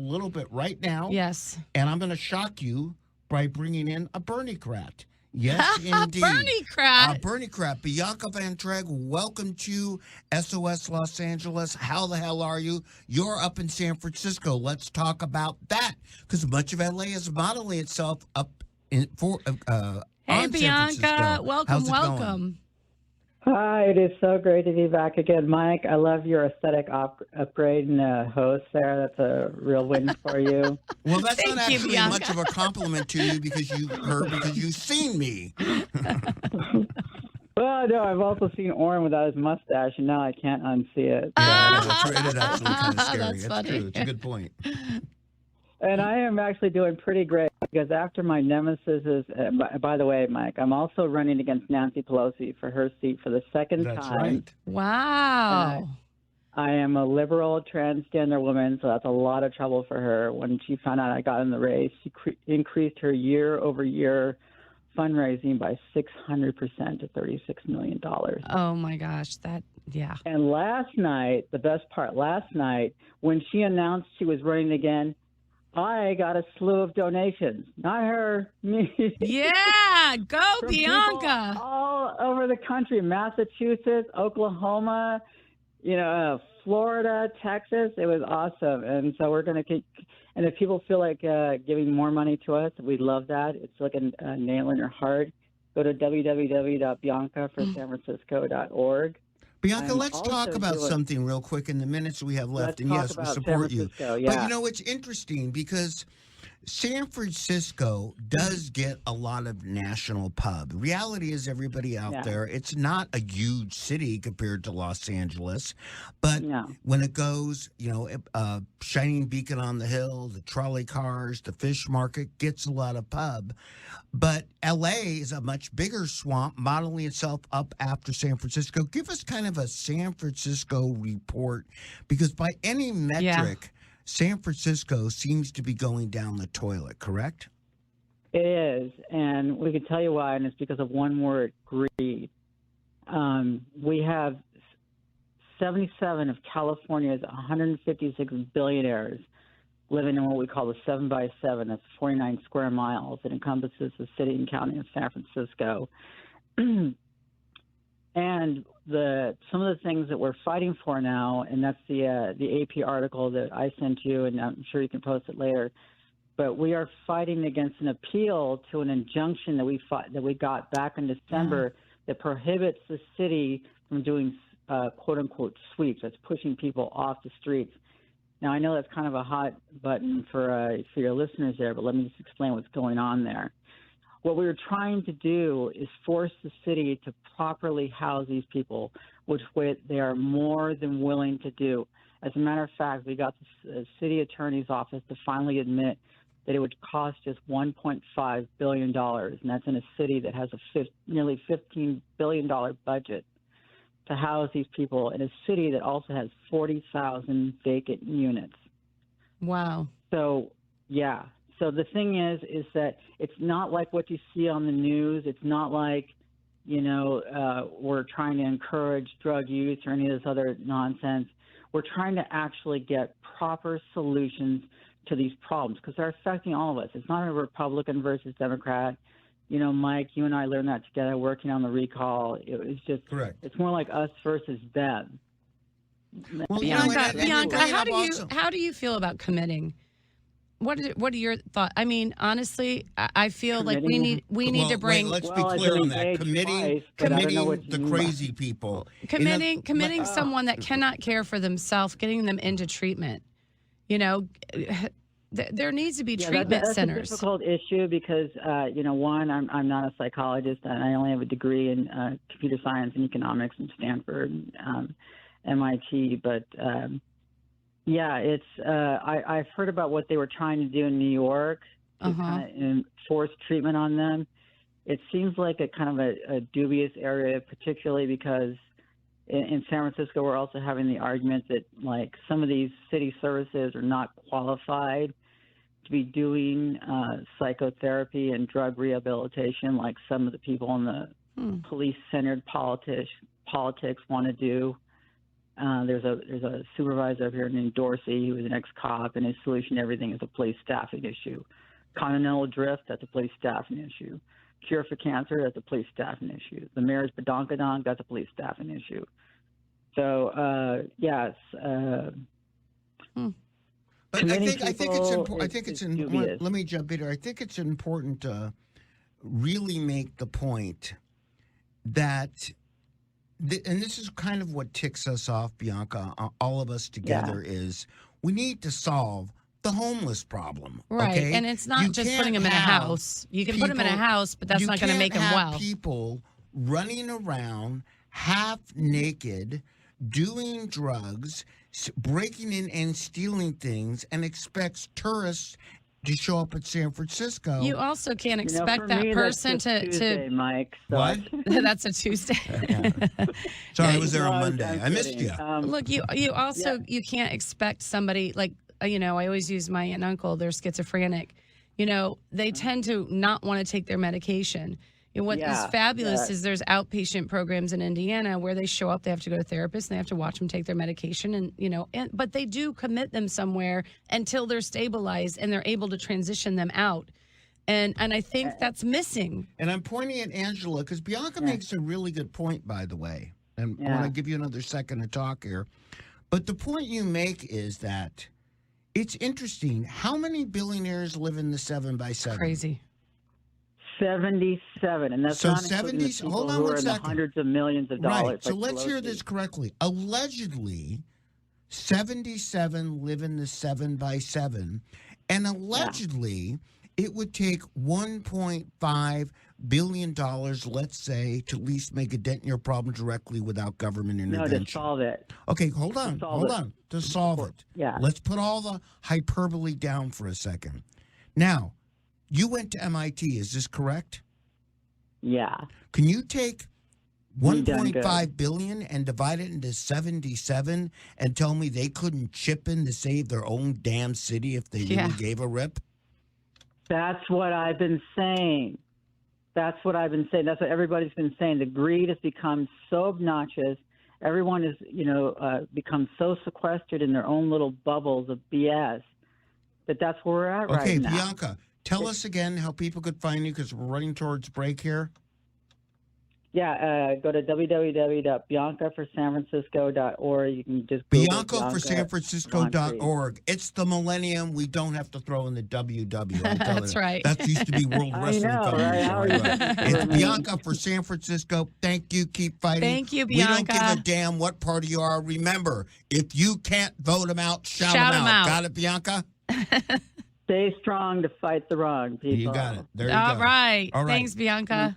little bit right now. Yes. And I'm going to shock you by bringing in a Bernie-crat. Yes, indeed. Bernie-crat. Bernie-crat. Bianca Van Treg, welcome to SOS Los Angeles. How the hell are you? You're up in San Francisco. Let's talk about that. Because much of LA is modeling itself up Hey, on San Bianca. Francisco. Welcome, How's it welcome. going? Hi, it is so great to be back again, Mike. I love your aesthetic upgrade and host there. That's a real win for you. Well, that's Thank not you, actually Bianca. much of a compliment to you because you've seen me. Well, no, I've also seen Oren without his mustache, and now I can't unsee it. Yeah, it is actually kind of scary. That's It's funny. true. It's a good point. And I am actually doing pretty great because after my nemesis is, by the way, Mike, I'm also running against Nancy Pelosi for her seat for the second That's time. right. Wow. I am a liberal transgender woman, so that's a lot of trouble for her. When she found out I got in the race, she increased her year-over-year fundraising by 600% to $36 million. Oh, my gosh. Yeah. And last night, the best part, when she announced she was running again, I got a slew of donations. Not her, me. Yeah. Go, From Bianca. people all over the country, Massachusetts, Oklahoma, Florida, Texas. It was awesome. And so we're going to keep, and if people feel like giving more money to us, we love that. It's like a nail in your heart. Go to www.biancaforsanfrancisco.org. Bianca, I'm let's talk also about doing- something real quick in the minutes we have left. Let's And talk yes, we about support San you. Francisco, But yeah. it's interesting because San Francisco does get a lot of national pub. Reality is everybody out there, it's not a huge city compared to Los Angeles. But when it goes, Shining Beacon on the Hill, the trolley cars, the fish market gets a lot of pub. But LA is a much bigger swamp modeling itself up after San Francisco. Give us kind of a San Francisco report because by any metric, San Francisco seems to be going down the toilet, correct? It is, and we can tell you why, and it's because of one word, greed. We have 77 of California's 156 billionaires living in what we call the 7 by 7. That's 49 square miles. It encompasses the city and county of San Francisco. And some of the things that we're fighting for now, and that's the AP article that I sent you, and I'm sure you can post it later. But we are fighting against an appeal to an injunction that we got back in December that prohibits the city from doing quote unquote sweeps. That's pushing people off the streets. Now I know that's kind of a hot button for your listeners there, but let me just explain what's going on there. What we were trying to do is force the city to properly house these people, which they are more than willing to do. As a matter of fact, we got the city attorney's office to finally admit that it would cost just $1.5 billion, and that's in a city that has a nearly $15 billion budget to house these people in a city that also has 40,000 vacant units. Wow. So, yeah. So the thing is that it's not like what you see on the news. It's not like, we're trying to encourage drug use or any of this other nonsense. We're trying to actually get proper solutions to these problems because they're affecting all of us. It's not a Republican versus Democrat. Mike, you and I learned that together working on the recall. It was just correct. It's more like us versus them. Well, Bianca, how do you feel about committing? What are your thoughts? I mean, honestly, I feel like we need to bring. Let's be clear on that. Committing the crazy people. Committing someone that cannot care for themselves, getting them into treatment. There needs to be treatment centers. That's a difficult issue because, one, I'm not a psychologist, and I only have a degree in computer science and economics from Stanford, MIT, but. I've heard about what they were trying to do in New York to kind of enforce treatment on them. It seems like a kind of a dubious area, particularly because in San Francisco we're also having the argument that like some of these city services are not qualified to be doing psychotherapy and drug rehabilitation like some of the people in the police-centered politics want to do. There's a supervisor up here named Dorsey, who was an ex-cop, and his solution to everything is a police staffing issue. Continental drift, that's a police staffing issue. Cure for cancer, that's a police staffing issue. The mayor's badonkadonk, that's a police staffing issue. So, yes. But I think it's important. I think it's important. Let me jump in here. I think it's important to really make the point that, and this is kind of what ticks us off, Bianca, all of us together, is we need to solve the homeless problem. Right. Okay? And it's not just putting them in a house. You can put them in a house, but that's not going to make them well. People running around half naked, doing drugs, breaking in and stealing things, and expects tourists to show up at San Francisco. You also can't expect that person to Tuesday, Mike. So. What? That's a Tuesday. Sorry, I was there on Monday. I missed you. Look, you also you can't expect somebody like, I always use my aunt and uncle. They're schizophrenic. They tend to not want to take their medication. And what is fabulous is there's outpatient programs in Indiana where they show up, they have to go to therapists, and they have to watch them take their medication, and but they do commit them somewhere until they're stabilized and they're able to transition them out. And I think that's missing. And I'm pointing at Angela because Bianca makes a really good point, by the way. And I want to give you another second to talk here. But the point you make is that it's interesting. How many billionaires live in the 7x7? Crazy. 77, and that's so not including the people hold on who one are in the second. hundreds of millions of dollars. Right. So let's hear this correctly. Allegedly, 77 live in the 7x7, and allegedly it would take $1.5 billion, let's say, to at least make a dent in your problem directly without government intervention. No, to solve it. Okay, hold on. To solve it. Yeah. Let's put all the hyperbole down for a second. Now, you went to MIT, is this correct? Yeah. Can you take 1.5 billion and divide it into 77 and tell me they couldn't chip in to save their own damn city if they really gave a rip? That's what I've been saying. That's what everybody's been saying. The greed has become so obnoxious. Everyone is, become so sequestered in their own little bubbles of BS that's where we're at right now. Okay, Bianca. Tell us again how people could find you because we're running towards break here. Yeah, go to www.biancaforsanfrancisco.org. You can just Google BiancaForSanFrancisco.org. It's the millennium. We don't have to throw in the WW. That's right. That used to be World Wrestling Federation. It's Bianca for San Francisco. Thank you. Keep fighting. Thank you, Bianca. We don't give a damn what party you are. Remember, if you can't vote them out, shout them out. Got it, Bianca? Stay strong to fight the wrong, people. You got it. There you go. All right. Thanks, Bianca.